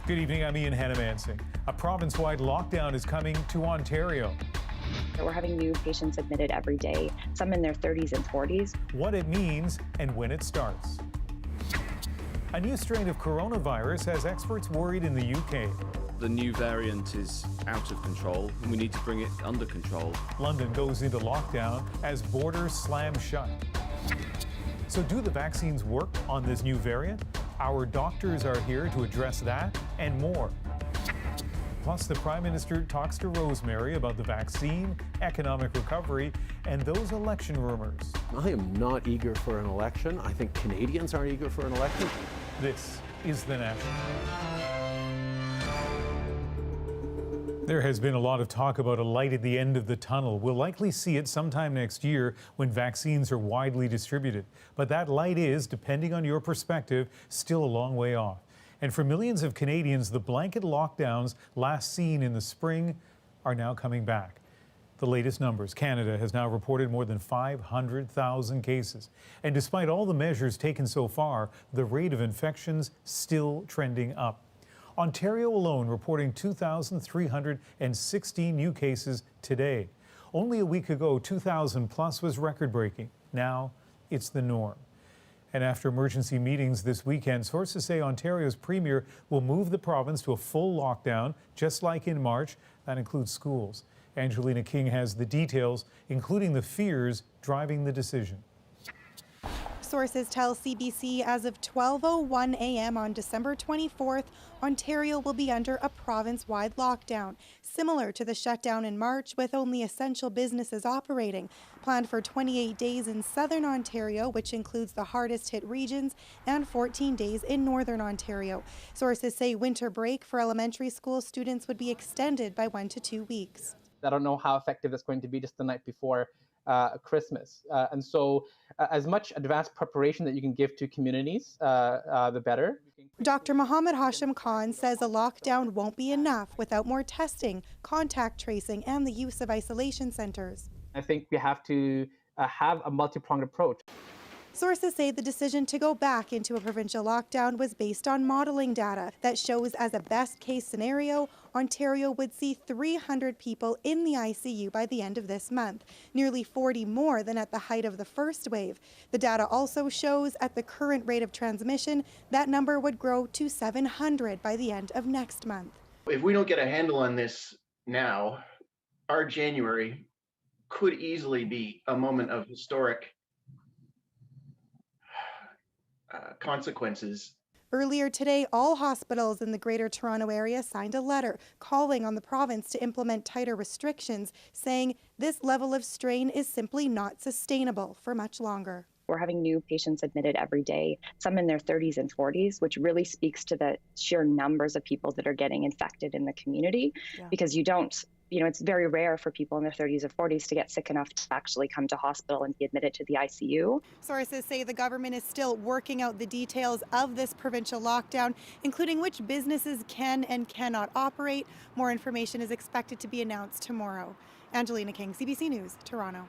Good evening, I'm Ian Hannamansing. A province-wide lockdown is coming to Ontario. We're having new patients admitted every day, some in their 30s and 40s. What it means and when it starts. A new strain of coronavirus has experts worried in the UK. The new variant is out of control and we need to bring it under control. London goes into lockdown as borders slam shut. So do the vaccines work on this new variant? Our doctors are here to address that and more. Plus, the Prime Minister talks to Rosemary about the vaccine, economic recovery, and those election rumors. I am not eager for an election. I think Canadians aren't eager for an election. This is The National. There has been a lot of talk about a light at the end of the tunnel. We'll likely see it sometime next year when vaccines are widely distributed. But that light is, depending on your perspective, still a long way off. And for millions of Canadians, the blanket lockdowns last seen in the spring are now coming back. The latest numbers, Canada has now reported more than 500,000 cases. And despite all the measures taken so far, the rate of infections still trending up. Ontario alone reporting 2,316 new cases today. Only a week ago, 2,000 plus was record-breaking. Now it's the norm. And after emergency meetings this weekend, sources say Ontario's premier will move the province to a full lockdown, just like in March. That includes schools. Angelina King has the details, including the fears driving the decision. Sources tell CBC as of 12:01 a.m. on December 24th, Ontario will be under a province-wide lockdown, similar to the shutdown in March with only essential businesses operating, planned for 28 days in southern Ontario, which includes the hardest hit regions, and 14 days in northern Ontario. Sources say winter break for elementary school students would be extended by 1 to 2 weeks. I don't know how effective it's going to be just the night before Christmas. And so as much advanced preparation that you can give to communities, the better. Dr. Mohammed Hashim Khan says a lockdown won't be enough without more testing, contact tracing, and the use of isolation centers. I think we have to have a multi-pronged approach. Sources say the decision to go back into a provincial lockdown was based on modeling data that shows as a best-case scenario, Ontario would see 300 people in the ICU by the end of this month, nearly 40 more than at the height of the first wave. The data also shows at the current rate of transmission, that number would grow to 700 by the end of next month. If we don't get a handle on this now, our January could easily be a moment of historic consequences. Earlier today, all hospitals in the Greater Toronto Area signed a letter calling on the province to implement tighter restrictions, saying this level of strain is simply not sustainable for much longer. We're having new patients admitted every day, some in their 30s and 40s, which really speaks to the sheer numbers of people that are getting infected in the community, because it's very rare for people in their 30s or 40s to get sick enough to actually come to hospital and be admitted to the ICU. Sources say the government is still working out the details of this provincial lockdown, including which businesses can and cannot operate. More information is expected to be announced tomorrow. Angelina King, CBC News, Toronto.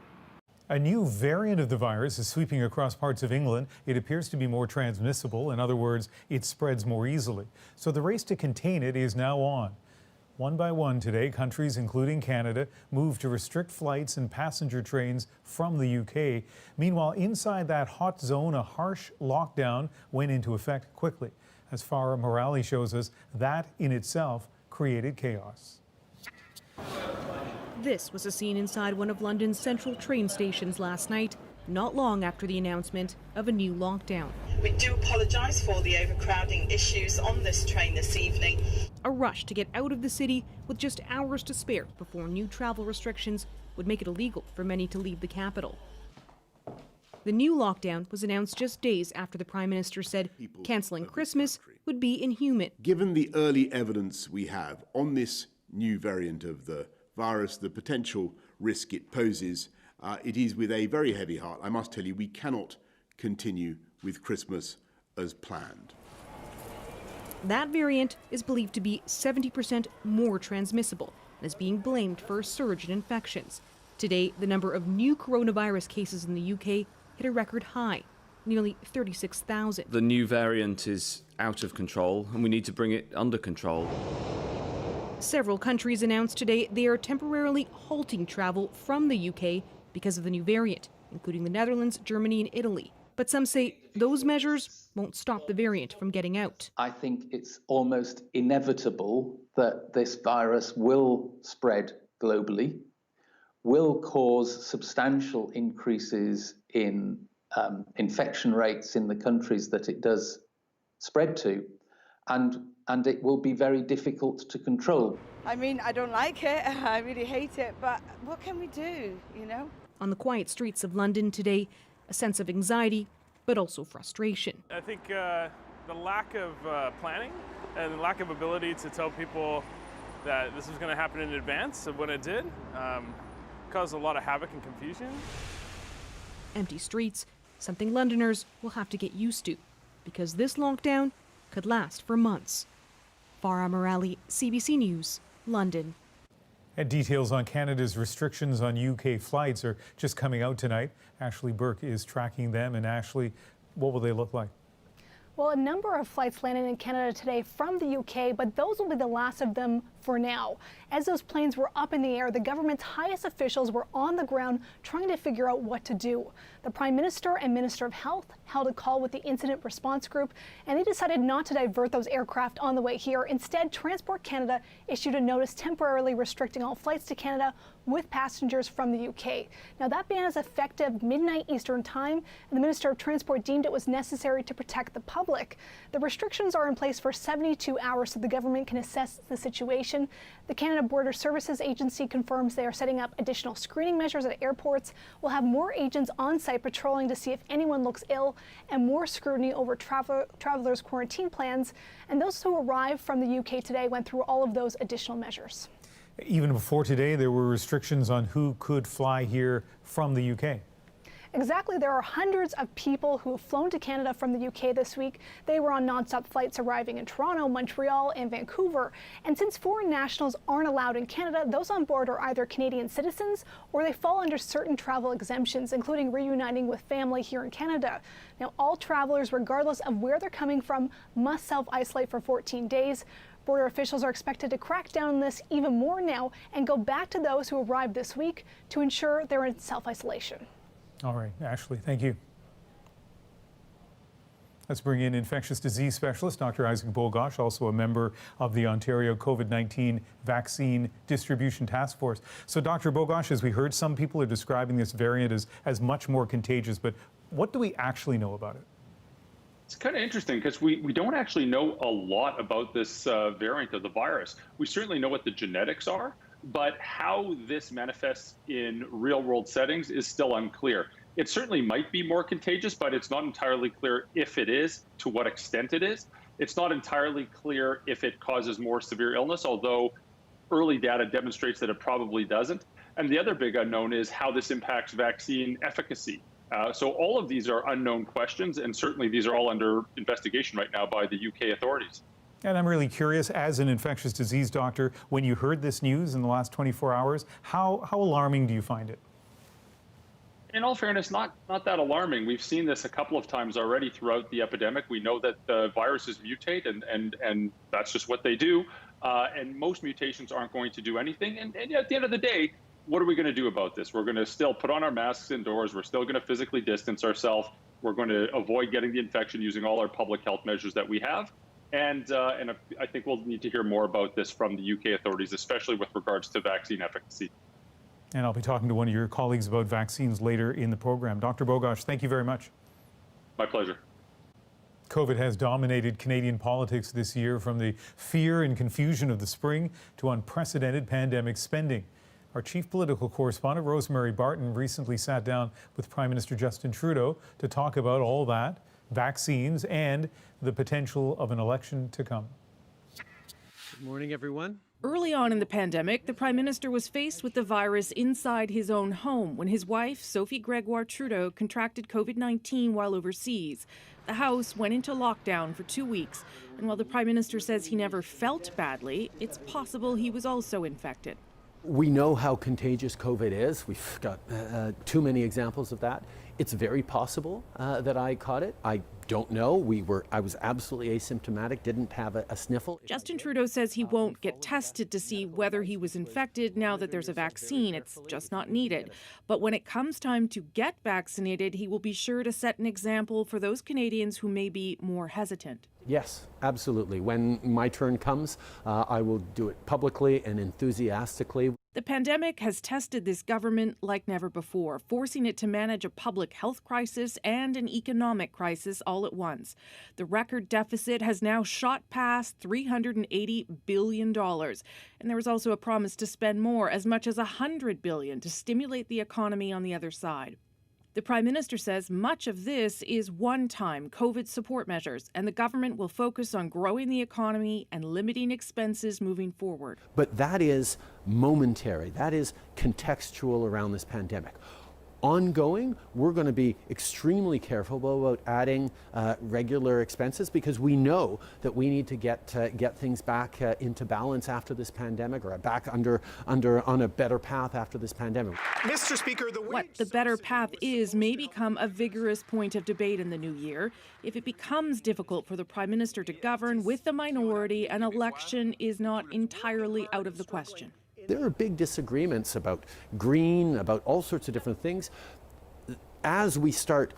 A new variant of the virus is sweeping across parts of England. It appears to be more transmissible. In other words, it spreads more easily. So the race to contain it is now on. One by one today, countries, including Canada, moved to restrict flights and passenger trains from the UK. Meanwhile, inside that hot zone, a harsh lockdown went into effect quickly. As Farah Morali shows us, that in itself created chaos. This was a scene inside one of London's central train stations last night, not long after the announcement of a new lockdown. We do apologise for the overcrowding issues on this train this evening. A rush to get out of the city with just hours to spare before new travel restrictions would make it illegal for many to leave the capital. The new lockdown was announced just days after the Prime Minister said cancelling Christmas would be inhuman. Given the early evidence we have on this new variant of the virus, the potential risk it poses, it is with a very heavy heart, I must tell you, we cannot continue with Christmas as planned. That variant is believed to be 70% more transmissible and is being blamed for a surge in infections. Today, the number of new coronavirus cases in the UK hit a record high. nearly 36,000. The new variant is out of control, and we need to bring it under control. Several countries announced today they are temporarily halting travel from the UK because of the new variant, including the Netherlands, Germany, and Italy. But some say those measures won't stop the variant from getting out. I think it's almost inevitable that this virus will spread globally, will cause substantial increases in infection rates in the countries that it does spread to, and it will be very difficult to control. I mean, I don't like it, I really hate it, but what can we do, you know? On the quiet streets of London today, a sense of anxiety, but also frustration. I think the lack of planning and the lack of ability to tell people that this was going to happen in advance of when it did caused a lot of havoc and confusion. Empty streets, something Londoners will have to get used to, because this lockdown could last for months. Farah Morali, CBC News, London. And details on Canada's restrictions on UK flights are just coming out tonight. Ashley Burke is tracking them. And Ashley, what will they look like? Well, a number of flights landed in Canada today from the UK, but those will be the last of them for now. As those planes were up in the air, the government's highest officials were on the ground trying to figure out what to do. The Prime Minister and Minister of Health held a call with the Incident Response Group, and they decided not to divert those aircraft on the way here. Instead, Transport Canada issued a notice temporarily restricting all flights to Canada with passengers from the UK. Now, that ban is effective midnight Eastern Time, and the Minister of Transport deemed it was necessary to protect the public. The restrictions are in place for 72 hours so the government can assess the situation. The Canada Border Services Agency confirms they are setting up additional screening measures at airports. We'll have more agents on site patrolling to see if anyone looks ill, and more scrutiny over travelers' quarantine plans. And those who arrived from the UK today went through all of those additional measures. Even before today, there were restrictions on who could fly here from the UK. Exactly. There are hundreds of people who have flown to Canada from the UK this week. They were on nonstop flights arriving in Toronto, Montreal, and Vancouver. And since foreign nationals aren't allowed in Canada, those on board are either Canadian citizens or they fall under certain travel exemptions, including reuniting with family here in Canada. Now, all travelers, regardless of where they're coming from, must self-isolate for 14 days. Border officials are expected to crack down on this even more now and go back to those who arrived this week to ensure they're in self-isolation. All right, Ashley, thank you. Let's bring in infectious disease specialist Dr. Isaac Bogosh, also a member of the Ontario COVID-19 Vaccine Distribution Task Force. So, Dr. Bogosh, as we heard, some people are describing this variant as much more contagious, but what do we actually know about it? It's kind of interesting because we don't actually know a lot about this variant of the virus. We certainly know what the genetics are, but how this manifests in real-world settings is still unclear. It certainly might be more contagious, but it's not entirely clear if it is, to what extent it is. It's not entirely clear if it causes more severe illness, although early data demonstrates that it probably doesn't. And the other big unknown is how this impacts vaccine efficacy. So all of these are unknown questions, and certainly these are all under investigation right now by the UK authorities. And I'm really curious, as an infectious disease doctor, when you heard this news in the last 24 hours, how alarming do you find it? In all fairness, not that alarming. We've seen this a couple of times already throughout the epidemic. We know that the viruses mutate, and that's just what they do. And most mutations aren't going to do anything. And at the end of the day, what are we going to do about this? We're going to still put on our masks indoors. We're still going to physically distance ourselves. We're going to avoid getting the infection using all our public health measures that we have. And I think we'll need to hear more about this from the UK authorities, especially with regards to vaccine efficacy. And I'll be talking to one of your colleagues about vaccines later in the program. Dr. Bogosh, thank you very much. My pleasure. COVID has dominated Canadian politics this year, from the fear and confusion of the spring to unprecedented pandemic spending. Our chief political correspondent, Rosemary Barton, recently sat down with Prime Minister Justin Trudeau to talk about all that, vaccines, and the potential of an election to come. Good morning, everyone. Early on in the pandemic, the Prime Minister was faced with the virus inside his own home when his wife, Sophie Gregoire Trudeau, contracted COVID-19 while overseas. The House went into lockdown for 2 weeks, and while the Prime Minister says he never felt badly, it's possible he was also infected. We know how contagious COVID is. We've got too many examples of that. It's very possible that I caught it. I don't know. I was absolutely asymptomatic, didn't have a sniffle. Justin Trudeau says he won't get tested to see whether he was infected now that there's a vaccine. It's just not needed. But when it comes time to get vaccinated, he will be sure to set an example for those Canadians who may be more hesitant. Yes, absolutely. When my turn comes, I will do it publicly and enthusiastically. The pandemic has tested this government like never before, forcing it to manage a public health crisis and an economic crisis all at once. The record deficit has now shot past $380 billion. And there was also a promise to spend more, as much as $100 billion, to stimulate the economy on the other side. The Prime Minister says much of this is one-time COVID support measures, and the government will focus on growing the economy and limiting expenses moving forward. But that is momentary. That is contextual around this pandemic. Ongoing, we're going to be extremely careful about adding regular expenses, because we know that we need to get things back into balance after this pandemic, or back on a better path after this pandemic. Mr. Speaker, what the better path is may become a vigorous point of debate in the new year. If it becomes difficult for the Prime Minister to govern with the minority, an election is not entirely out of the question. There are big disagreements about green, about all sorts of different things. As we start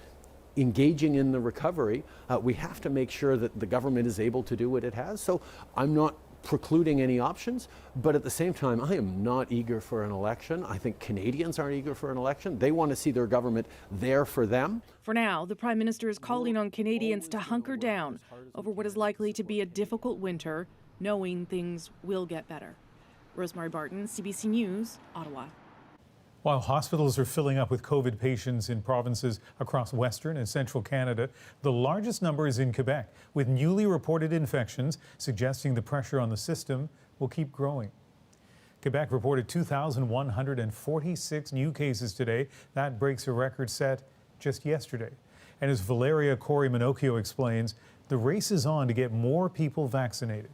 engaging in the recovery, we have to make sure that the government is able to do what it has. So I'm not precluding any options, but at the same time, I am not eager for an election. I think Canadians aren't eager for an election. They want to see their government there for them. For now, the Prime Minister is calling on Canadians to hunker down over what is likely to be a difficult winter, knowing things will get better. Rosemary Barton, CBC News, Ottawa. While hospitals are filling up with COVID patients in provinces across Western and Central Canada, the largest number is in Quebec, with newly reported infections suggesting the pressure on the system will keep growing. Quebec reported 2,146 new cases today. That breaks a record set just yesterday. And as Valeria Corey-Minocchio explains, the race is on to get more people vaccinated.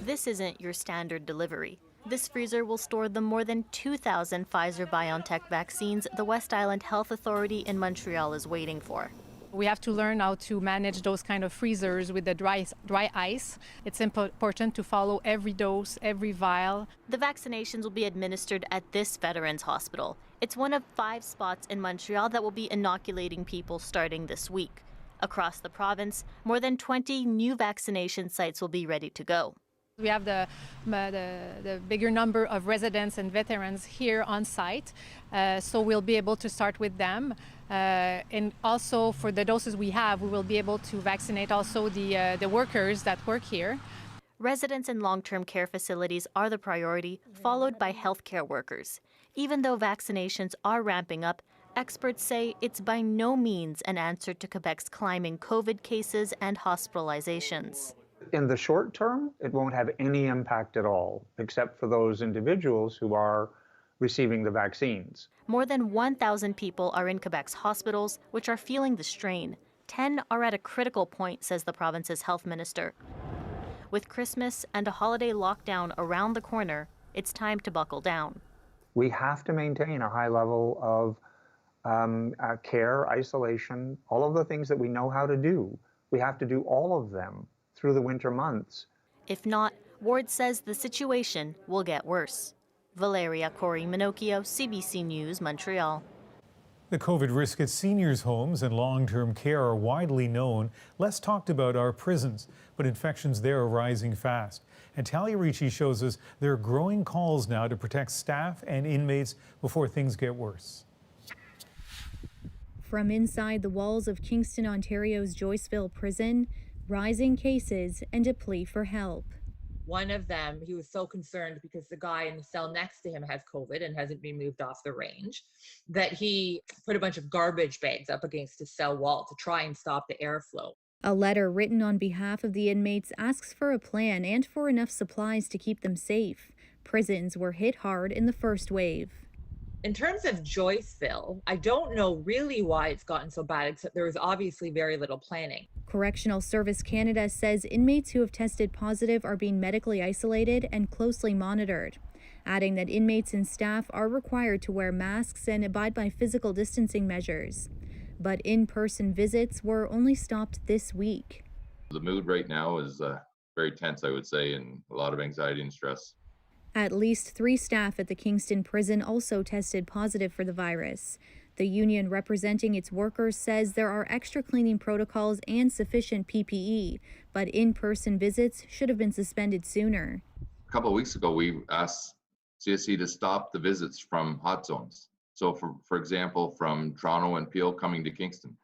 This isn't your standard delivery. This freezer will store the more than 2,000 Pfizer-BioNTech vaccines the West Island Health Authority in Montreal is waiting for. We have to learn how to manage those kind of freezers with the dry ice. It's important to follow every dose, every vial. The vaccinations will be administered at this Veterans Hospital. It's one of 5 spots in Montreal that will be inoculating people starting this week. Across the province, more than 20 new vaccination sites will be ready to go. We have the bigger number of residents and veterans here on site, so we'll be able to start with them. And also for the doses we have, we will be able to vaccinate also the workers that work here. Residents in long-term care facilities are the priority, followed by healthcare workers. Even though vaccinations are ramping up, experts say it's by no means an answer to Quebec's climbing COVID cases and hospitalizations. In the short term, it won't have any impact at all, except for those individuals who are receiving the vaccines. More than 1,000 people are in Quebec's hospitals, which are feeling the strain. 10 are at a critical point, says the province's health minister. With Christmas and a holiday lockdown around the corner, it's time to buckle down. We have to maintain a high level of care, isolation, all of the things that we know how to do. We have to do all of them through the winter months. If not, Ward says the situation will get worse. Valeria Corey-Minocchio, CBC News, Montreal. The COVID risk at seniors' homes and long-term care are widely known. Less talked about are prisons, but infections there are rising fast. And Talia Ricci shows us there are growing calls now to protect staff and inmates before things get worse. From inside the walls of Kingston, Ontario's Joyceville prison, rising cases and a plea for help. One of them, he was so concerned because the guy in the cell next to him has COVID and hasn't been moved off the range, that he put a bunch of garbage bags up against his cell wall to try and stop the airflow. A letter written on behalf of the inmates asks for a plan and for enough supplies to keep them safe. Prisons were hit hard in the first wave. In terms of Joyceville, I don't know really why it's gotten so bad, except there was obviously very little planning. Correctional Service Canada says inmates who have tested positive are being medically isolated and closely monitored, adding that inmates and staff are required to wear masks and abide by physical distancing measures. But in-person visits were only stopped this week. The mood right now is very tense, I would say, and a lot of anxiety and stress. At least 3 staff at the Kingston prison also tested positive for the virus. The union representing its workers says there are extra cleaning protocols and sufficient PPE, but in-person visits should have been suspended sooner. A couple of weeks ago, we asked CSC to stop the visits from hot zones. So, for example, from Toronto and Peel coming to Kingston.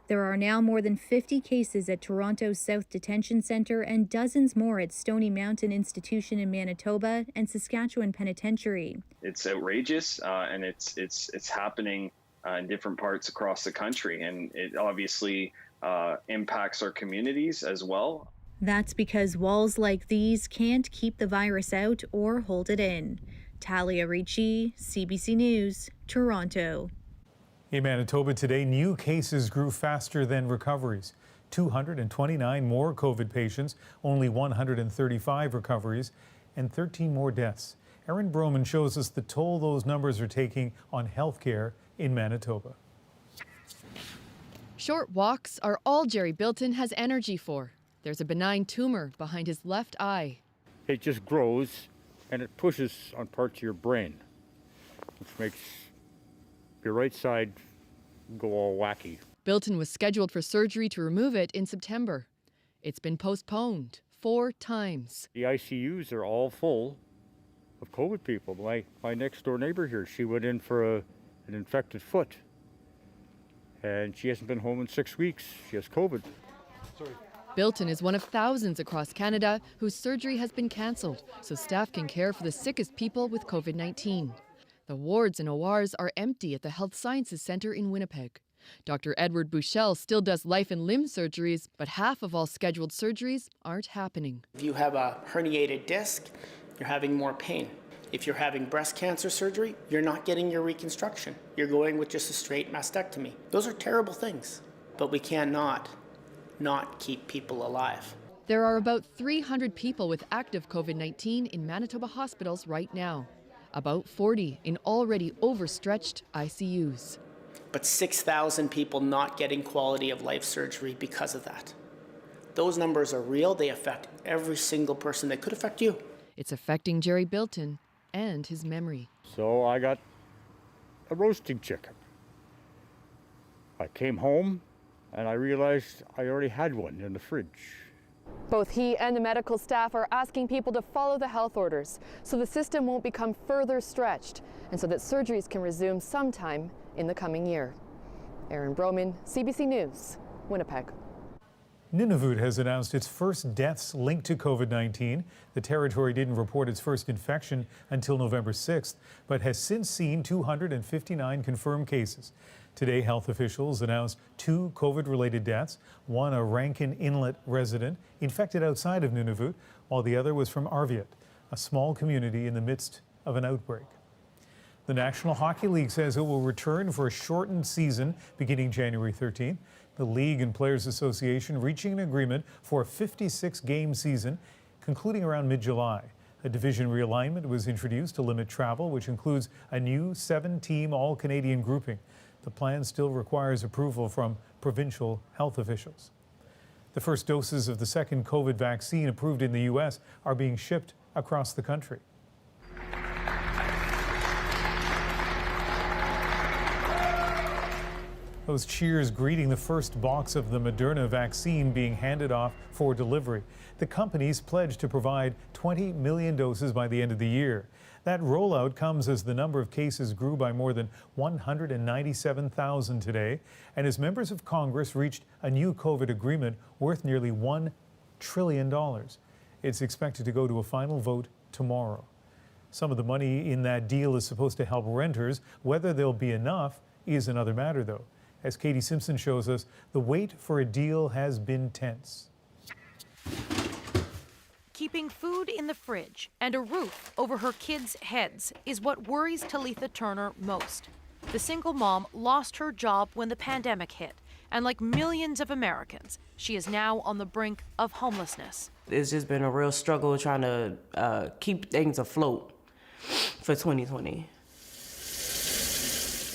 There are now more than 50 cases at Toronto's South Detention Centre and dozens more at Stony Mountain Institution in Manitoba and Saskatchewan Penitentiary. It's outrageous, and it's happening in different parts across the country, and it obviously impacts our communities as well. That's because walls like these can't keep the virus out or hold it in. Talia Ricci, CBC News, Toronto. In Manitoba today, new cases grew faster than recoveries. 229 more COVID patients, only 135 recoveries, and 13 more deaths. Erin Broman shows us the toll those numbers are taking on healthcare in Manitoba. Short walks are all Jerry Bilton has energy for. There's a benign tumor behind his left eye. It just grows and it pushes on parts of your brain, which makes your right side go all wacky. Bilton was scheduled for surgery to remove it in September. It's been postponed 4 times. The ICUs are all full of COVID people. My next door neighbor here, she went in for an infected foot, and she hasn't been home in 6 weeks. She has COVID. Bilton is one of thousands across Canada whose surgery has been cancelled so staff can care for the sickest people with COVID-19. The wards and ORs are empty at the Health Sciences Centre in Winnipeg. Dr. Edward Buchel still does life and limb surgeries, but half of all scheduled surgeries aren't happening. If you have a herniated disc, you're having more pain. If you're having breast cancer surgery, you're not getting your reconstruction. You're going with just a straight mastectomy. Those are terrible things, but we cannot not keep people alive. There are about 300 people with active COVID-19 in Manitoba hospitals right now, about 40 in already overstretched ICUs. But 6,000 people not getting quality of life surgery because of that. Those numbers are real. They affect every single person. They could affect you. It's affecting Jerry Bilton and his memory. So I got a roasting chicken. I came home and I realized I already had one in the fridge. Both he and the medical staff are asking people to follow the health orders so the system won't become further stretched and so that surgeries can resume sometime in the coming year. Erin Broman, CBC News, Winnipeg. Nunavut has announced its first deaths linked to COVID-19. The territory didn't report its first infection until November 6th, but has since seen 259 confirmed cases. Today, health officials announced 2 COVID-related deaths, one a Rankin Inlet resident infected outside of Nunavut, while the other was from Arviat, a small community in the midst of an outbreak. The National Hockey League says it will return for a shortened season beginning January 13th. The League and Players Association reaching an agreement for a 56-game season concluding around mid-July. A division realignment was introduced to limit travel, which includes a new 7-team All-Canadian grouping. The plan still requires approval from provincial health officials. The first doses of the second COVID vaccine approved in the U.S. are being shipped across the country. Those cheers greeting the first box of the Moderna vaccine being handed off for delivery. The companies pledged to provide 20 million doses by the end of the year. That rollout comes as the number of cases grew by more than 197,000 today, and as members of Congress reached a new COVID agreement worth nearly $1 trillion. It's expected to go to a final vote tomorrow. Some of the money in that deal is supposed to help renters. Whether there'll be enough is another matter, though. As Katie Simpson shows us, the wait for a deal has been tense. Keeping food in the fridge and a roof over her kids' heads is what worries Talitha Turner most. The single mom lost her job when the pandemic hit And like millions of Americans, she is now on the brink of homelessness. It's just been a real struggle trying to keep things afloat for 2020.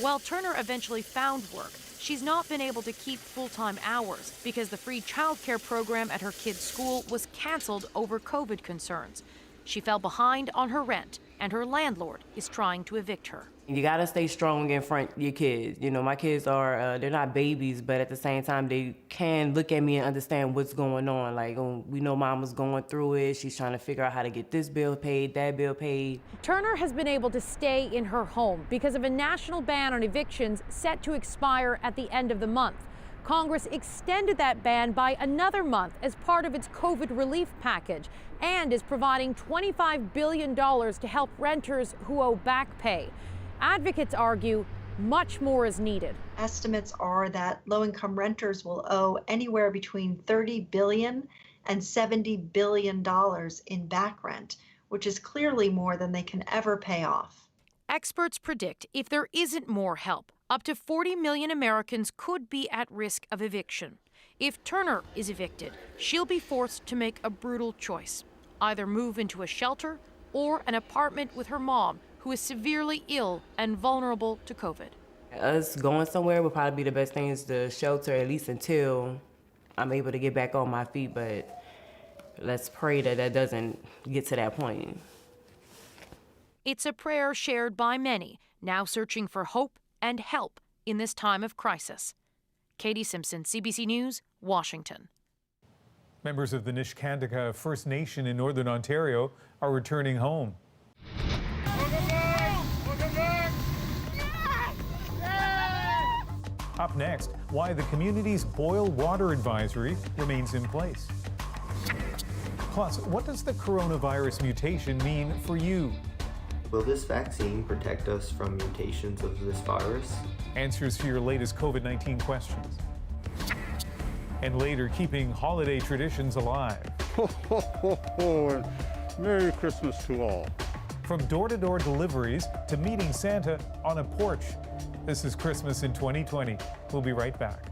While Turner eventually found work, she's not been able to keep full-time hours because the free childcare program at her kids' school was canceled over COVID concerns. She fell behind on her rent, and her landlord is trying to evict her. You gotta stay strong in front of your kids. You know, my kids are, they're not babies, but at the same time, they can look at me and understand what's going on. Like, we know mama's going through it. She's trying to figure out how to get this bill paid, that bill paid. Turner has been able to stay in her home because of a national ban on evictions set to expire at the end of the month. Congress extended that ban by another month as part of its COVID relief package and is providing $25 billion to help renters who owe back pay. Advocates argue much more is needed. Estimates are that low-income renters will owe anywhere between $30 billion and $70 billion in back rent, which is clearly more than they can ever pay off. Experts predict if there isn't more help, up to 40 million Americans could be at risk of eviction. If Turner is evicted, she'll be forced to make a brutal choice: either move into a shelter or an apartment with her mom, who is severely ill and vulnerable to COVID. Us going somewhere would probably be the best thing, is the shelter, at least until I'm able to get back on my feet, but let's pray that that doesn't get to that point. It's a prayer shared by many, now searching for hope and help in this time of crisis. Katie Simpson, CBC News, Washington. Members of the Niskantika First Nation in Northern Ontario are returning home. Up next, why the community's boil water advisory remains in place. Plus, what does the coronavirus mutation mean for you? Will this vaccine protect us from mutations of this virus? Answers to your latest COVID-19 questions. And later, keeping holiday traditions alive. Ho, ho, ho, ho, and Merry Christmas to all. From door-to-door deliveries to meeting Santa on a porch. This is Christmas in 2020. We'll be right back.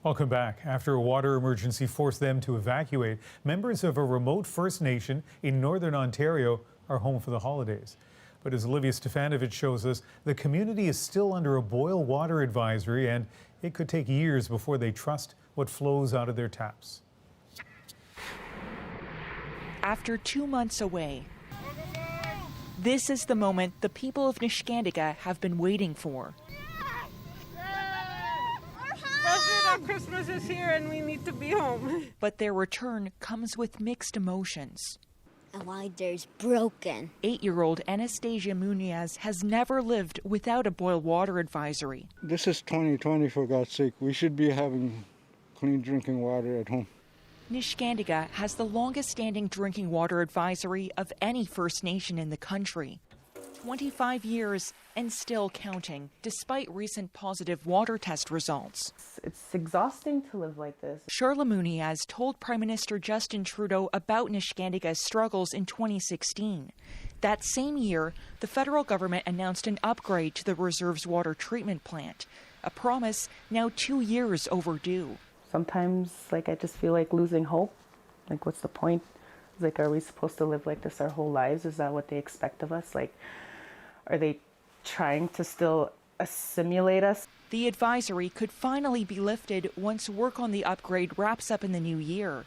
Welcome back. After a water emergency forced them to evacuate, members of a remote First Nation in Northern Ontario are home for the holidays. But as Olivia Stefanovic shows us, the community is still under a boil water advisory, and it could take years before they trust what flows out of their taps. After 2 months away, this is the moment the people of Niskandiga have been waiting for. Christmas is here and we need to be home. But their return comes with mixed emotions. And why there's broken. 8-year-old Anastasia Muniz has never lived without a boil water advisory. This is 2020, for God's sake. We should be having clean drinking water at home. Niskandiga has the longest standing drinking water advisory of any First Nation in the country. 25 years and still counting, despite recent positive water test results. It's exhausting to live like this. Charla Muniz told Prime Minister Justin Trudeau about Niskandiga's struggles in 2016. That same year, the federal government announced an upgrade to the reserve's water treatment plant, a promise now 2 years overdue. Sometimes, I just feel like losing hope. What's the point? Are we supposed to live like this our whole lives? Is that what they expect of us? Are they trying to still assimilate us? The advisory could finally be lifted once work on the upgrade wraps up in the new year.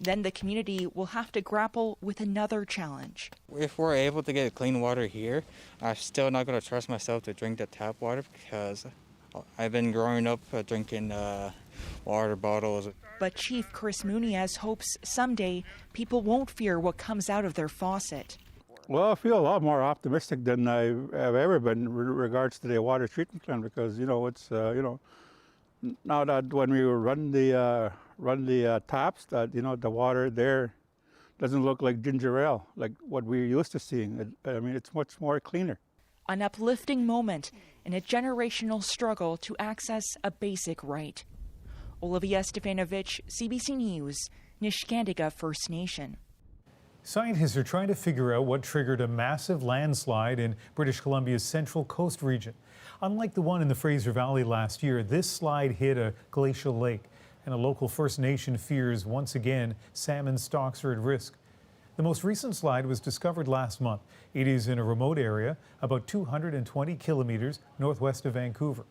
Then the community will have to grapple with another challenge. If we're able to get clean water here, I'm still not going to trust myself to drink the tap water because I've been growing up drinking water bottles. But Chief Chris Muniz hopes someday people won't fear what comes out of their faucet. Well, I feel a lot more optimistic than I have ever been in regards to the water treatment plant because, it's, now that when we run the taps, that, the water there doesn't look like ginger ale, like what we're used to seeing. It's much more cleaner. An uplifting moment in a generational struggle to access a basic right. Olivia Stefanovic, CBC News, Niskandiga First Nation. Scientists are trying to figure out what triggered a massive landslide in British Columbia's Central Coast region. Unlike the one in the Fraser Valley last year, this slide hit a glacial lake, and a local First Nation fears once again salmon stocks are at risk. The most recent slide was discovered last month. It is in a remote area about 220 kilometers northwest of Vancouver.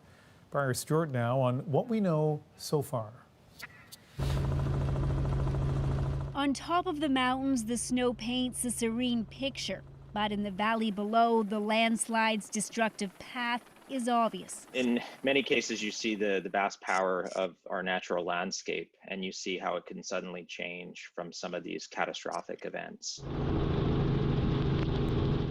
Briar Stewart now on what we know so far. On top of the mountains, the snow paints a serene picture. But in the valley below, the landslide's destructive path is obvious. In many cases, you see the vast power of our natural landscape, and you see how it can suddenly change from some of these catastrophic events.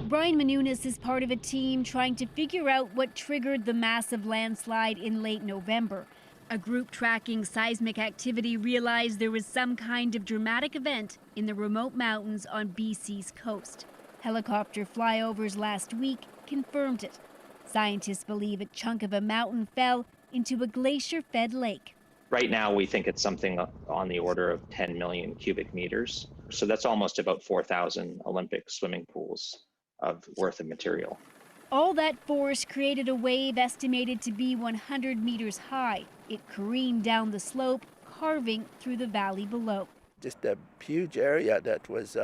Brian Menounis is part of a team trying to figure out what triggered the massive landslide in late November. A group tracking seismic activity realized there was some kind of dramatic event in the remote mountains on BC's coast. Helicopter flyovers last week confirmed it. Scientists believe a chunk of a mountain fell into a glacier-fed lake. Right now, we think it's something on the order of 10 million cubic meters. So that's almost about 4,000 Olympic swimming pools worth of material. All that force created a wave estimated to be 100 meters high. It careened down the slope, carving through the valley below. Just a huge area that was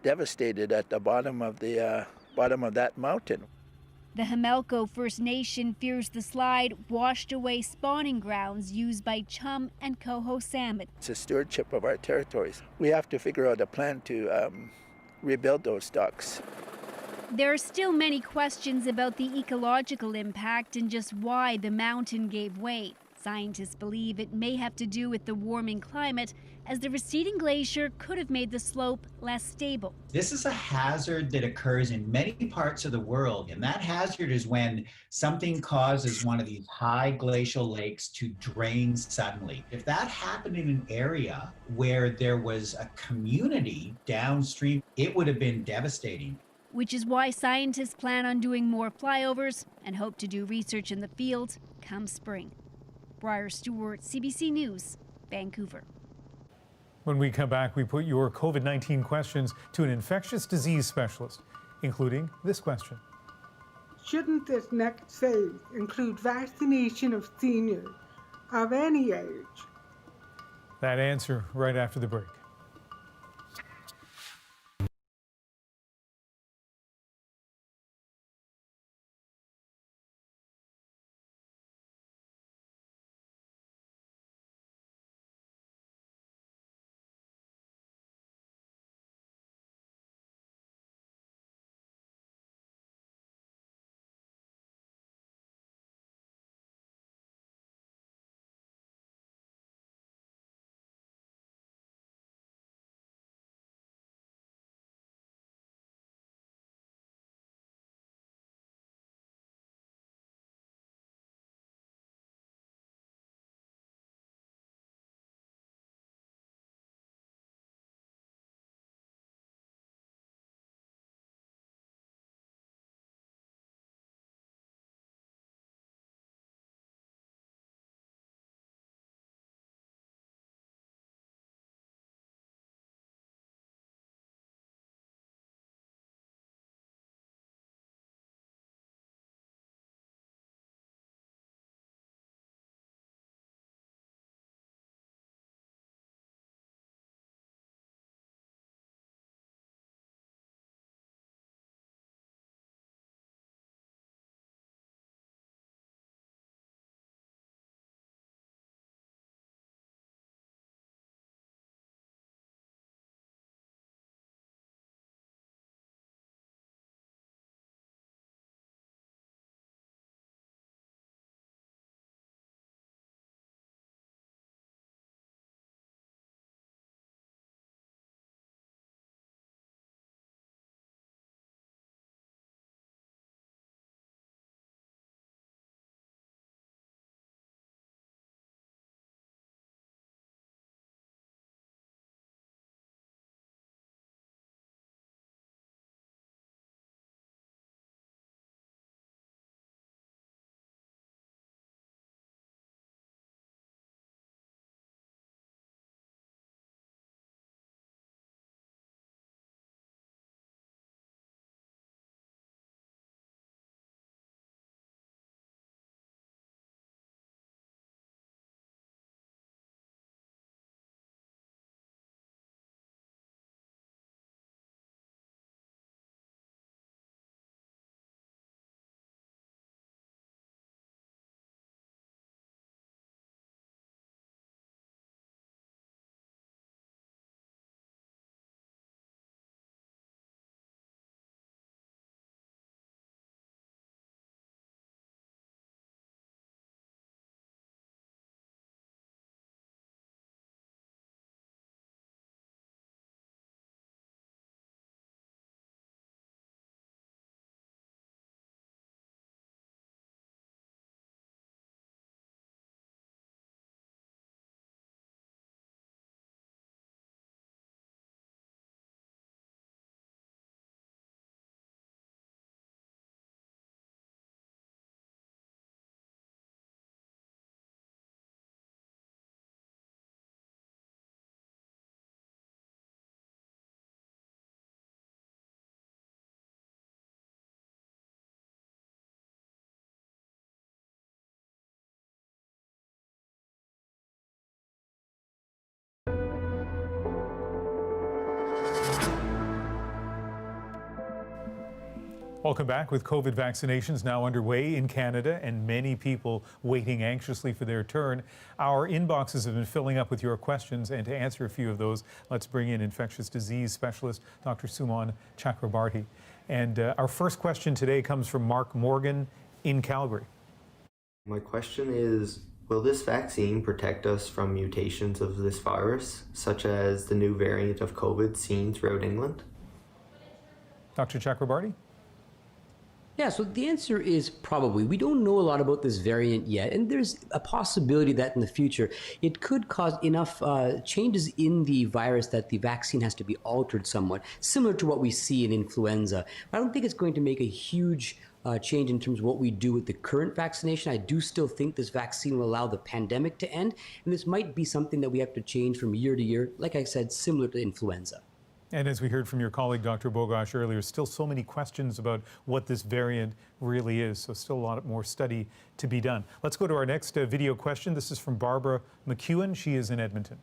devastated at the bottom of that mountain. The Jamelco First Nation fears the slide washed away spawning grounds used by chum and coho salmon. It's a stewardship of our territories. We have to figure out a plan to rebuild those stocks. There are still many questions about the ecological impact and just why the mountain gave way. Scientists believe it may have to do with the warming climate, as the receding glacier could have made the slope less stable. This is a hazard that occurs in many parts of the world, and that hazard is when something causes one of these high glacial lakes to drain suddenly. If that happened in an area where there was a community downstream, it would have been devastating. Which is why scientists plan on doing more flyovers and hope to do research in the field come spring. Briar Stewart, CBC News, Vancouver. When we come back, we put your COVID-19 questions to an infectious disease specialist, including this question. Shouldn't this next phase include vaccination of seniors? of any age. That answer right after the break. Welcome back. With COVID vaccinations now underway in Canada and many people waiting anxiously for their turn, our inboxes have been filling up with your questions. And to answer a few of those, let's bring in infectious disease specialist Dr. Suman Chakrabarti. And our first question today comes from Mark Morgan in Calgary. My question is, will this vaccine protect us from mutations of this virus, such as the new variant of COVID seen throughout England? Dr. Chakrabarti? Yeah, so the answer is probably. We don't know a lot about this variant yet, and there's a possibility that in the future it could cause enough changes in the virus that the vaccine has to be altered somewhat, similar to what we see in influenza. But I don't think it's going to make a huge change in terms of what we do with the current vaccination. I do still think this vaccine will allow the pandemic to end, and this might be something that we have to change from year to year, like I said, similar to influenza. And as we heard from your colleague, Dr. Bogosh, earlier, still so many questions about what this variant really is. So still a lot more study to be done. Let's go to our next video question. This is from Barbara McEwen. She is in Edmonton.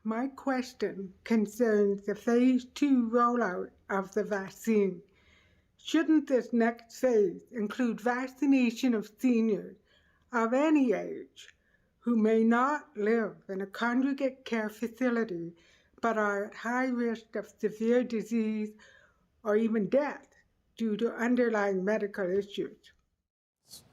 My question concerns the phase 2 rollout of the vaccine. Shouldn't this next phase include vaccination of seniors of any age who may not live in a congregate care facility but are at high risk of severe disease or even death due to underlying medical issues?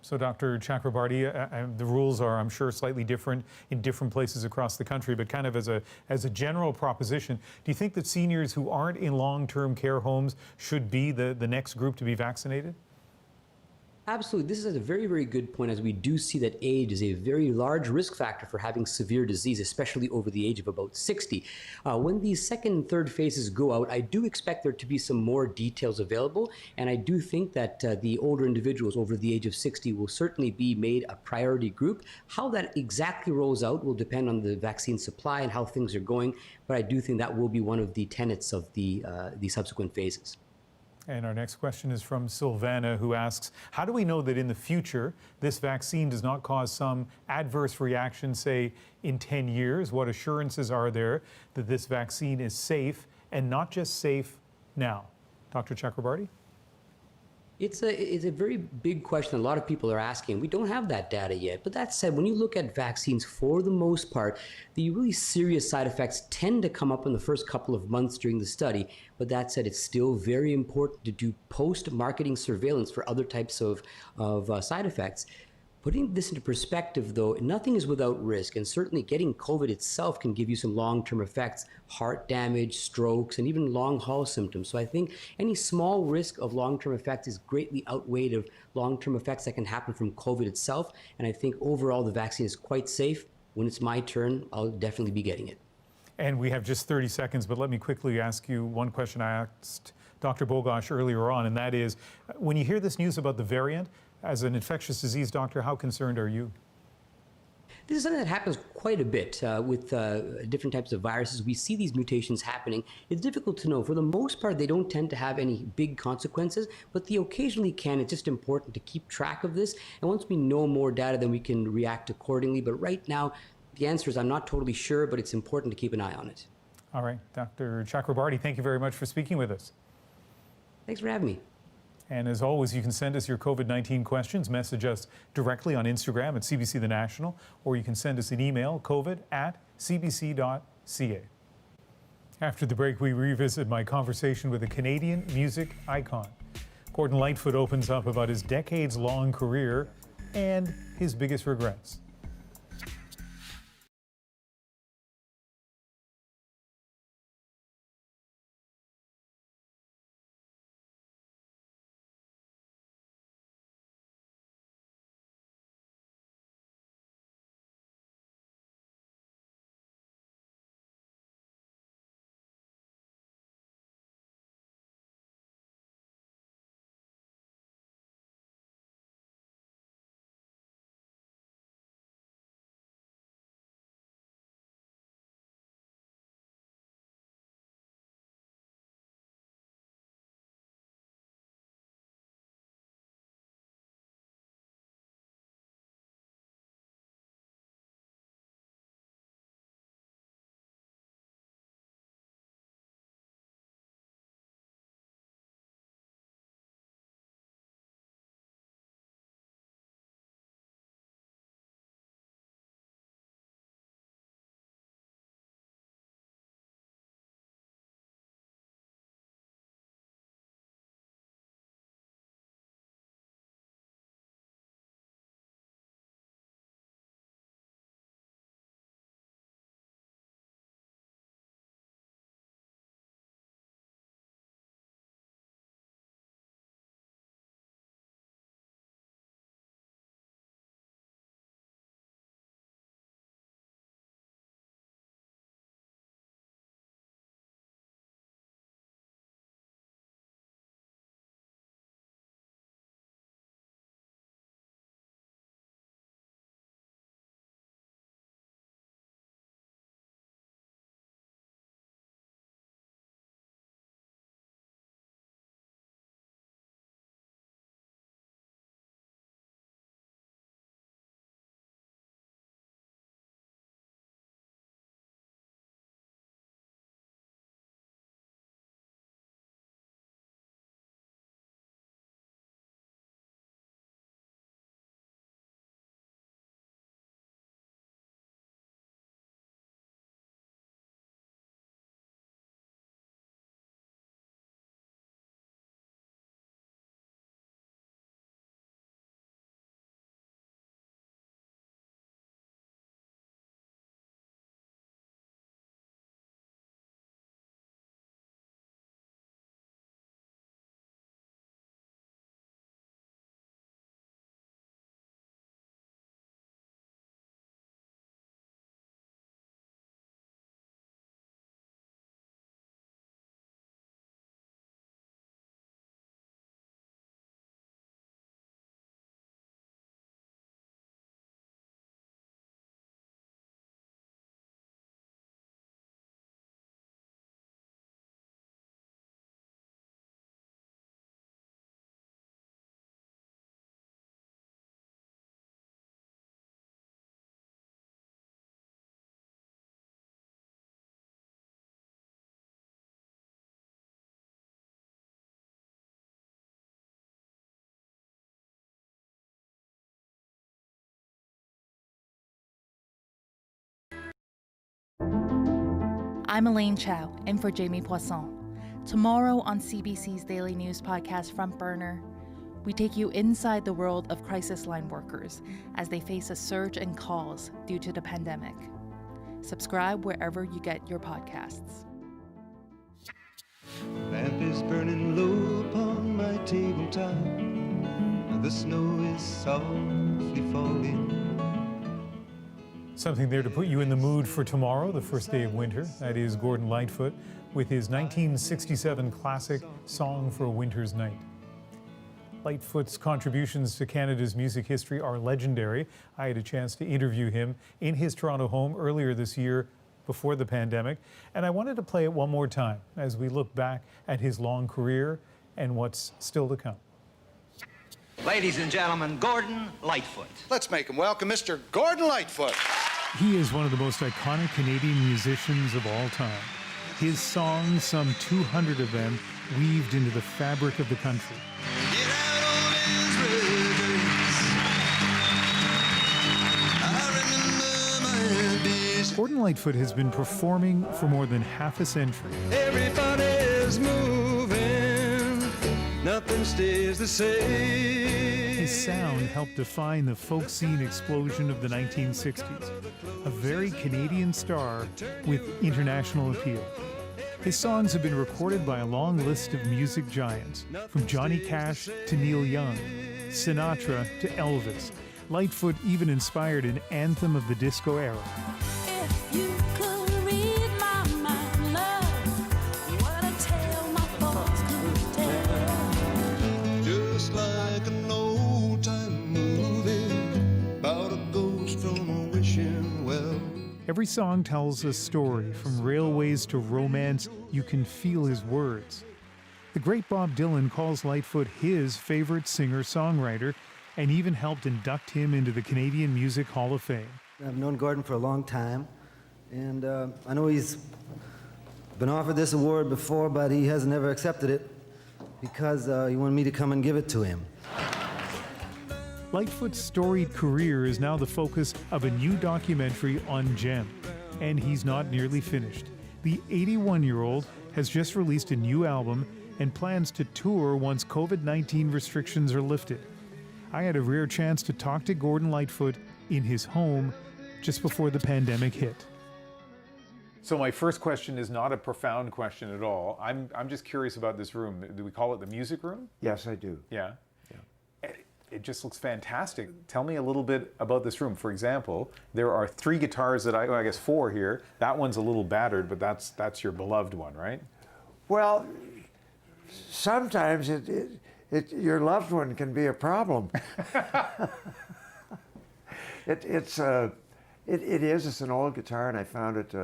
So, Dr. Chakrabarty, the rules are, I'm sure, slightly different in different places across the country, but kind of as a general proposition, do you think that seniors who aren't in long-term care homes should be the next group to be vaccinated? Absolutely. This is a very, very good point, as we do see that age is a very large risk factor for having severe disease, especially over the age of about 60. When these second and third phases go out, I do expect there to be some more details available, and I do think that the older individuals over the age of 60 will certainly be made a priority group. How that exactly rolls out will depend on the vaccine supply and how things are going, but I do think that will be one of the tenets of the subsequent phases. And our next question is from Sylvana, who asks, how do we know that in the future this vaccine does not cause some adverse reaction, say, in 10 years? What assurances are there that this vaccine is safe, and not just safe now? Dr. Chakrabarty? It's a very big question a lot of people are asking. We don't have that data yet. But that said, when you look at vaccines, for the most part, the really serious side effects tend to come up in the first couple of months during the study. But that said, it's still very important to do post-marketing surveillance for other types of side effects. Putting this into perspective, though, nothing is without risk, and certainly getting COVID itself can give you some long-term effects, heart damage, strokes, and even long-haul symptoms. So I think any small risk of long-term effects is greatly outweighed of long-term effects that can happen from COVID itself, and I think overall the vaccine is quite safe. When it's my turn, I'll definitely be getting it. And we have just 30 seconds, but let me quickly ask you one question I asked Dr. Bogosh earlier on, and that is, when you hear this news about the variant, as an infectious disease doctor, how concerned are you? This is something that happens quite a bit with different types of viruses. We see these mutations happening. It's difficult to know. For the most part, they don't tend to have any big consequences, but they occasionally can. It's just important to keep track of this. And once we know more data, then we can react accordingly. But right now, the answer is I'm not totally sure, but it's important to keep an eye on it. All right. Dr. Chakrabarty, thank you very much for speaking with us. Thanks for having me. And as always, you can send us your COVID-19 questions. Message us directly on Instagram at CBC The National, or you can send us an email, covid@cbc.ca. After the break, we revisit my conversation with a Canadian music icon. Gordon Lightfoot opens up about his decades-long career and his biggest regrets. I'm Elaine Chow, in for Jamie Poisson. Tomorrow on CBC's Daily News podcast Front Burner, we take you inside the world of crisis line workers as they face a surge in calls due to the pandemic. Subscribe wherever you get your podcasts. Lamp is burning low upon my tabletop. The snow is softly falling. Something there to put you in the mood for tomorrow, the first day of winter. That is Gordon Lightfoot with his 1967 classic Song for a Winter's Night. Lightfoot's contributions to Canada's music history are legendary. I had a chance to interview him in his Toronto home earlier this year before the pandemic, and I wanted to play it one more time as we look back at his long career and what's still to come. Ladies and gentlemen, Gordon Lightfoot. Let's make him welcome Mr. Gordon Lightfoot. He is one of the most iconic Canadian musicians of all time. His songs, some 200 of them, weaved into the fabric of the country. Gordon Lightfoot has been performing for more than half a century. Everybody's moving, nothing stays the same. His sound helped define the folk scene explosion of the 1960s. A very Canadian star with international appeal. His songs have been recorded by a long list of music giants, from Johnny Cash to Neil Young, Sinatra to Elvis. Lightfoot even inspired an anthem of the disco era. Just like an old time movie about a ghost from a wishing well. Every song tells a story, from railways to romance. You can feel his words. The great Bob Dylan calls Lightfoot his favorite singer-songwriter and even helped induct him into the Canadian Music Hall of Fame. I've known Gordon for a long time, and I know he's been offered this award before, but he hasn't ever accepted it because he wanted me to come and give it to him. Lightfoot's storied career is now the focus of a new documentary on GEM, and he's not nearly finished. The 81-year-old has just released a new album and plans to tour once COVID-19 restrictions are lifted. I had a rare chance to talk to Gordon Lightfoot in his home just before the pandemic hit. So my first question is not a profound question at all. I'm just curious about this room. Do we call it the music room? Yes, I do. Yeah. It just looks fantastic. Tell me a little bit about this room. For example, there are 3 guitars that I guess 4 here. That one's a little battered, but that's your beloved one, right? Well, sometimes your loved one can be a problem. It is. It's an old guitar, and I found it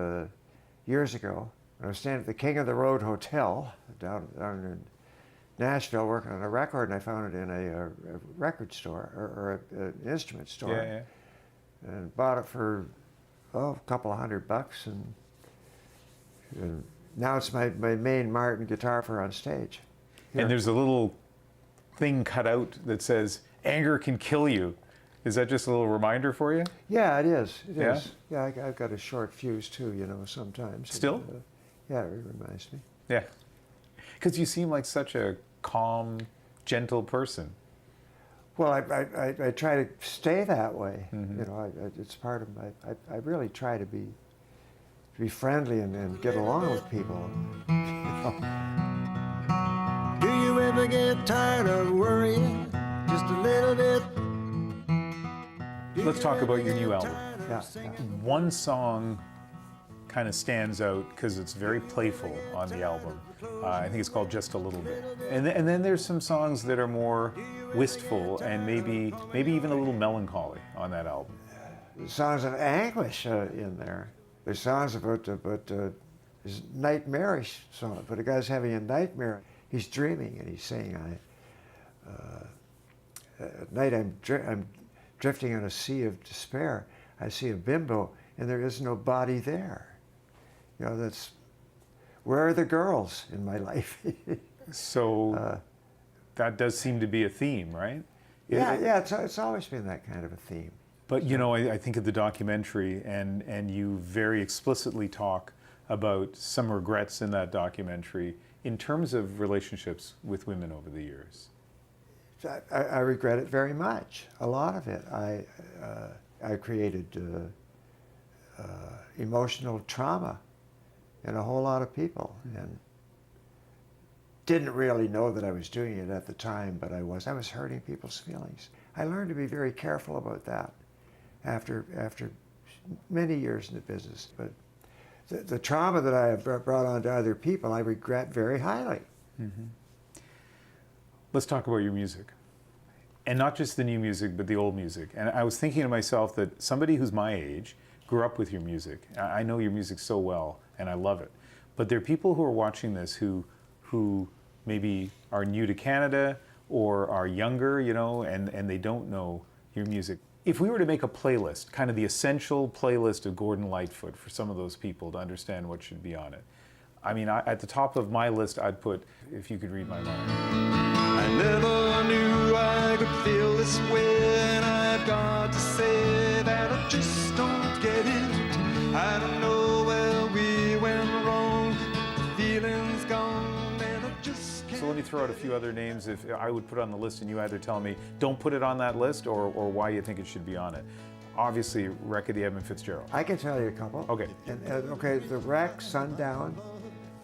years ago. I was staying at the King of the Road Hotel down in Nashville working on a record, and I found it in a record store or an instrument store. Yeah. And bought it for a couple of $100, and now it's my main Martin guitar for on stage. Here. And there's a little thing cut out that says, "Anger can kill you." Is that just a little reminder for you? Yeah, it is. It Yeah? is. Yeah, I've got a short fuse too, sometimes. Still? And, yeah, it reminds me. Yeah. Because you seem like such a calm, gentle person. Well, I try to stay that way. Mm-hmm. It's part of my. I really try to be friendly and get along with people. Do you ever get tired of worrying just a little bit? Let's talk about your new album. Yeah. One song kind of stands out because it's very playful on the album. I think it's called Just a Little Bit. And then there's some songs that are more wistful and maybe even a little melancholy on that album. Songs of anguish in there. There's songs about this nightmarish song, but a guy's having a nightmare. He's dreaming and he's saying, at night I'm drifting on a sea of despair. I see a bimbo and there is no body there. That's, where are the girls in my life? So that does seem to be a theme, right? Yeah, it's always been that kind of a theme. But I think of the documentary and you very explicitly talk about some regrets in that documentary in terms of relationships with women over the years. I regret it very much. A lot of it. I created emotional trauma in a whole lot of people, and didn't really know that I was doing it at the time, but I was hurting people's feelings. I learned to be very careful about that after many years in the business. But the trauma that I have brought on to other people, I regret very highly. Mm-hmm. Let's talk about your music. And not just the new music, but the old music. And I was thinking to myself that somebody who's my age grew up with your music. I know your music so well, and I love it. But there are people who are watching this who maybe are new to Canada or are younger, you know, and they don't know your music. If we were to make a playlist, kind of the essential playlist of Gordon Lightfoot for some of those people to understand what should be on it, I mean, at the top of my list, I'd put If You Could Read My Mind. I never knew I could feel this way, and I've got to say that I just don't get it. I don't know where we went wrong, the feeling's gone, and I just can't. So let me throw out a few other names if I would put on the list and you either tell me don't put it on that list or why you think it should be on it. Obviously, Wreck of the Edmund Fitzgerald. I can tell you a couple. Okay. Okay, The Wreck, Sundown,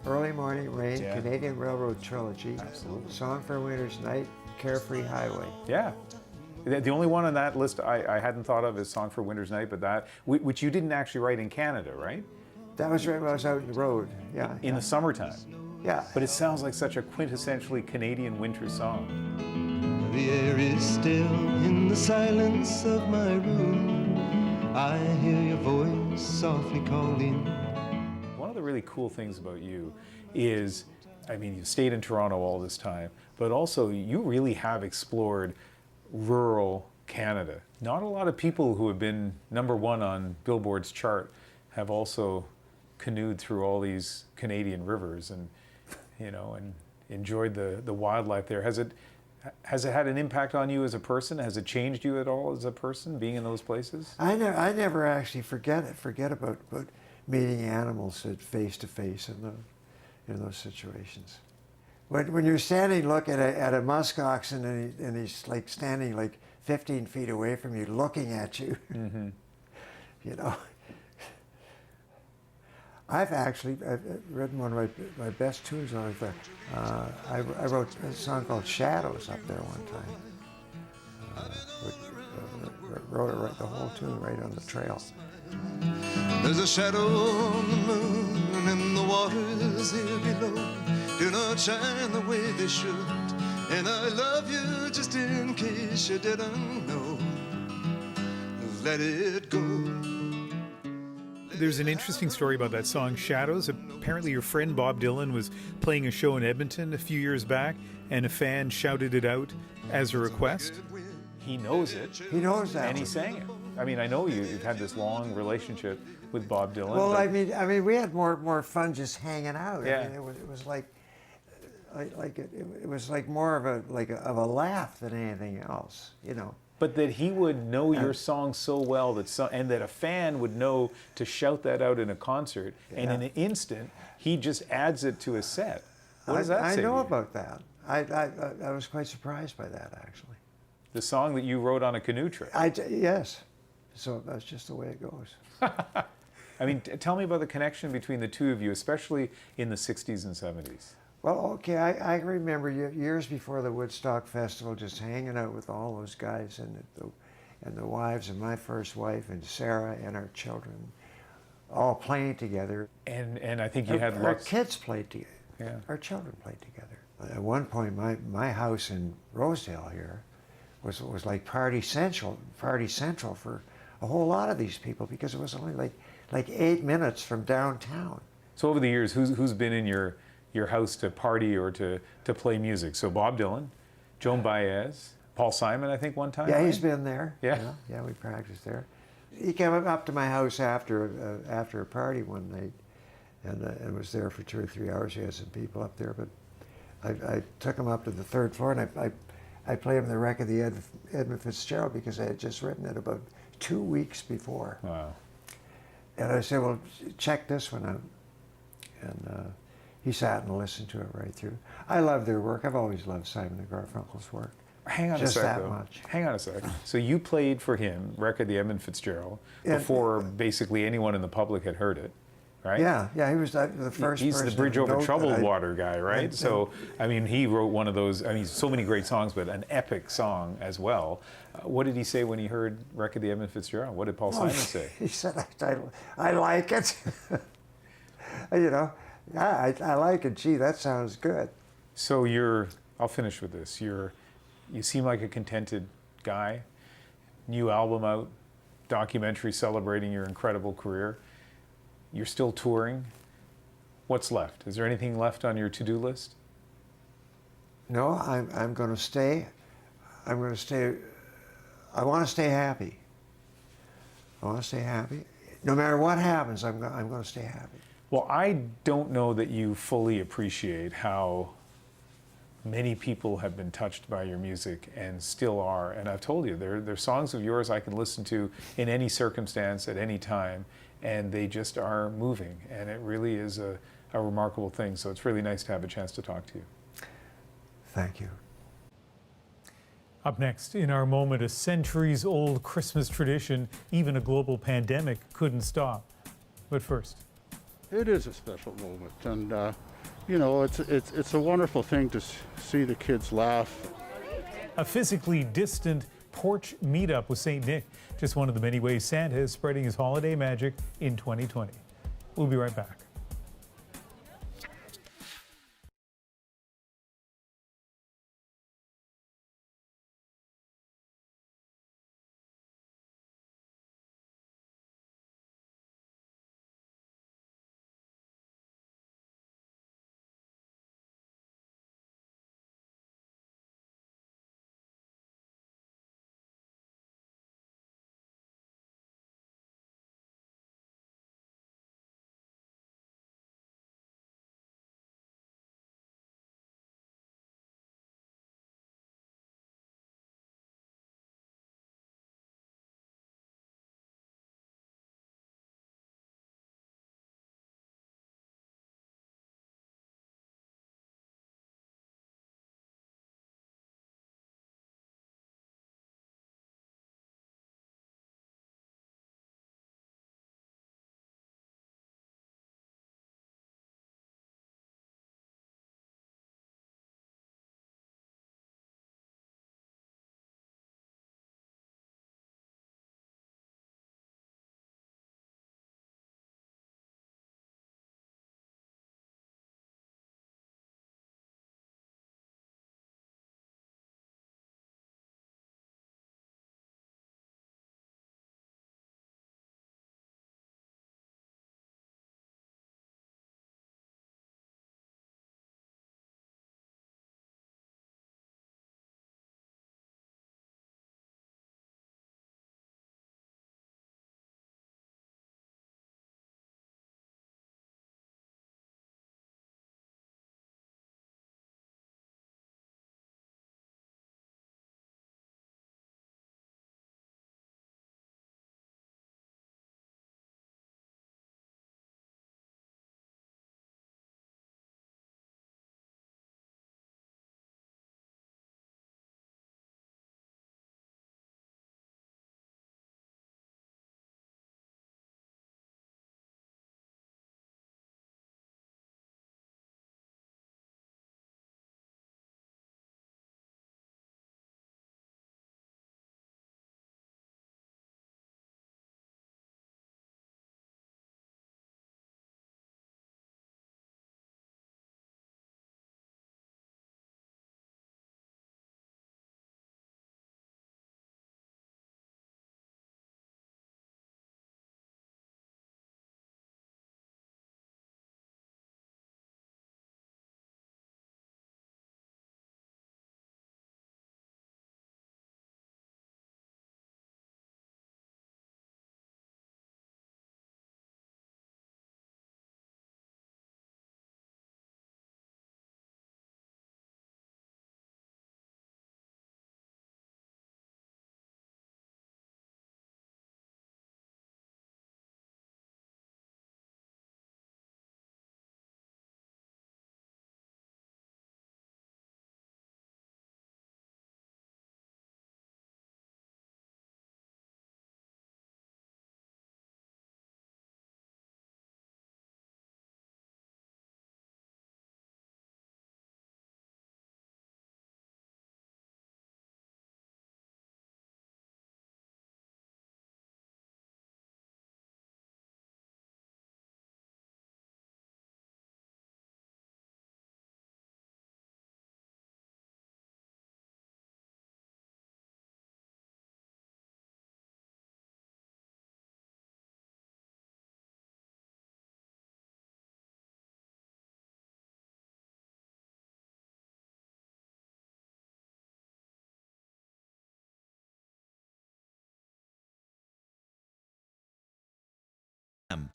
Early Morning Rain, Yeah. Canadian Railroad Trilogy, Absolutely. Song for a Winter's Night, Carefree Highway. Yeah. The only one on that list I hadn't thought of is Song for a Winter's Night, but that, which you didn't actually write in Canada, right? That was right when I was out on the road, yeah. In the summertime. Yeah. But it sounds like such a quintessentially Canadian winter song. The air is still in the silence of my room. I hear your voice softly calling. One of the really cool things about you is, I mean, you stayed in Toronto all this time, but also you really have explored rural Canada. Not a lot of people who have been #1 on Billboard's chart have also canoed through all these Canadian rivers and, you know, and enjoyed the wildlife there. Has it had an impact on you as a person? Has it changed you at all as a person, being in those places? I never actually forget about meeting animals face to face in those situations. When you're standing looking at a musk oxen and he's like standing like 15 feet away from you looking at you, Mm-hmm. you know. I've written one of my best tunes on it. I wrote a song called Shadows up there one time. Wrote it right, the whole tune right on the trail. There's a shadow on the moon and the waters here below do not shine the way they should. And I love you just in case you didn't know. Let it go. There's an interesting story about that song, Shadows. Apparently your friend Bob Dylan was playing a show in Edmonton a few years back, and a fan shouted it out as a request. He knows it. He knows that. And he sang it. I mean, I know you've had this long relationship with Bob Dylan. Well, but I mean, we had more fun just hanging out. Yeah. I mean, it was like it was like more of a laugh than anything else, you know. But that he would know your song so well and that a fan would know to shout that out in a concert, and in an instant he just adds it to a set. What does that say? I know about that. I was quite surprised by that, actually. The song that you wrote on a canoe trip. Yes. So that's just the way it goes. I mean, tell me about the connection between the two of you, especially in the 60s and 70s. Well, okay, I remember years before the Woodstock Festival, just hanging out with all those guys and the wives of my first wife and Sarah and our children, all playing together. And I think you had our kids played together. Yeah. Our children played together. At one point, my house in Rosedale here was like party central for a whole lot of these people, because it was only like 8 minutes from downtown. So over the years, who's been in your house to party or to play music? So Bob Dylan, Joan Baez, Paul Simon, I think one time. Yeah, right? he's been there. Yeah. Yeah, we practiced there. He came up to my house after a party one night, and was there for 2 or 3 hours. He had some people up there, but I took him up to the 3rd floor, and I played him the Wreck of the Edmund Fitzgerald, because I had just written it about 2 weeks before. Wow. And I said, well, check this one out. and he sat and listened to it right through. I love their work. I've always loved Simon and Garfunkel's work. Hang on Just a sec, that though. much. Hang on a sec. So you played for him, record the Edmund Fitzgerald, before basically anyone in the public had heard it, right? Yeah, he was the first He's person the Bridge to Over note Troubled that Water guy, right? and- So, I mean, he wrote one of those, I mean, so many great songs, but an epic song as well. What did he say when he heard record the Edmund Fitzgerald? What did Paul Simon say? He said, I like it. You know, yeah, I like it. Gee, that sounds good. So I'll finish with this. You seem like a contented guy. New album out, documentary celebrating your incredible career. You're still touring. What's left? Is there anything left on your to-do list? No, I'm going to stay. I'm going to stay. I want to stay happy. I want to stay happy. No matter what happens, I'm going to stay happy. Well, I don't know that you fully appreciate how many people have been touched by your music and still are. And I've told you, they're songs of yours I can listen to in any circumstance at any time, and they just are moving. And it really is a remarkable thing. So it's really nice to have a chance to talk to you. Thank you. Up next, in our moment, a centuries-old Christmas tradition even a global pandemic couldn't stop. But first. It is a special moment, and you know, it's a wonderful thing to see the kids laugh. A physically distant porch meetup with St. Nick, just one of the many ways Santa is spreading his holiday magic in 2020. We'll be right back.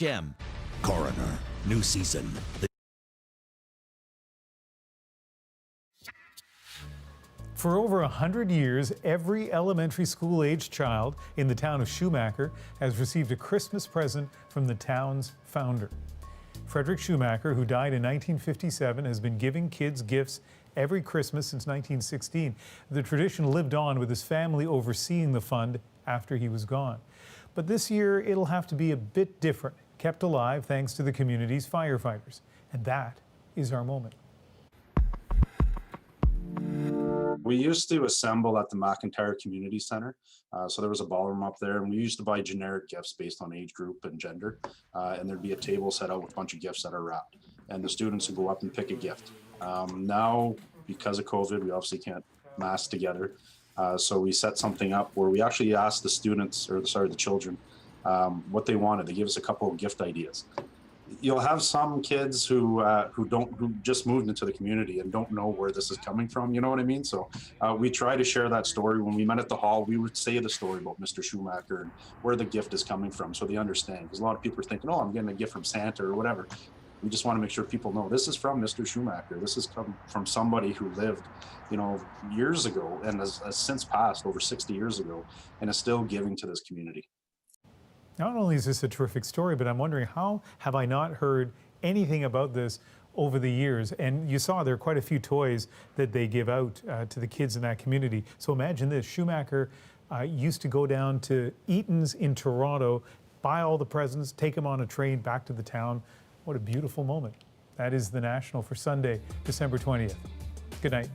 Gem. Coroner. New season. For over 100 years, every elementary school-aged child in the town of Schumacher has received a Christmas present from the town's founder. Frederick Schumacher, who died in 1957, has been giving kids gifts every Christmas since 1916. The tradition lived on with his family overseeing the fund after he was gone. But this year, it'll have to be a bit different, kept alive thanks to the community's firefighters. And that is our moment. We used to assemble at the McIntyre Community Center. So there was a ballroom up there, and we used to buy generic gifts based on age group and gender. And there'd be a table set out with a bunch of gifts that are wrapped. And the students would go up and pick a gift. Now, because of COVID, we obviously can't mass together. So we set something up where we actually asked the students, or the children, what they wanted. They gave us a couple of gift ideas. You'll have some kids who just moved into the community and don't know where this is coming from. You know what I mean? So we try to share that story. When we met at the hall, we would say the story about Mr. Schumacher and where the gift is coming from, so they understand. Because a lot of people are thinking, "Oh, I'm getting a gift from Santa or whatever." We just want to make sure people know this is from Mr. Schumacher. This has come from somebody who lived, years ago and has since passed, over 60 years ago, and is still giving to this community. Not only is this a terrific story, but I'm wondering, how have I not heard anything about this over the years? And you saw there are quite a few toys that they give out to the kids in that community. So imagine this, Schumacher used to go down to Eaton's in Toronto, buy all the presents, take them on a train back to the town. What a beautiful moment. That is The National for Sunday, December 20th. Good night.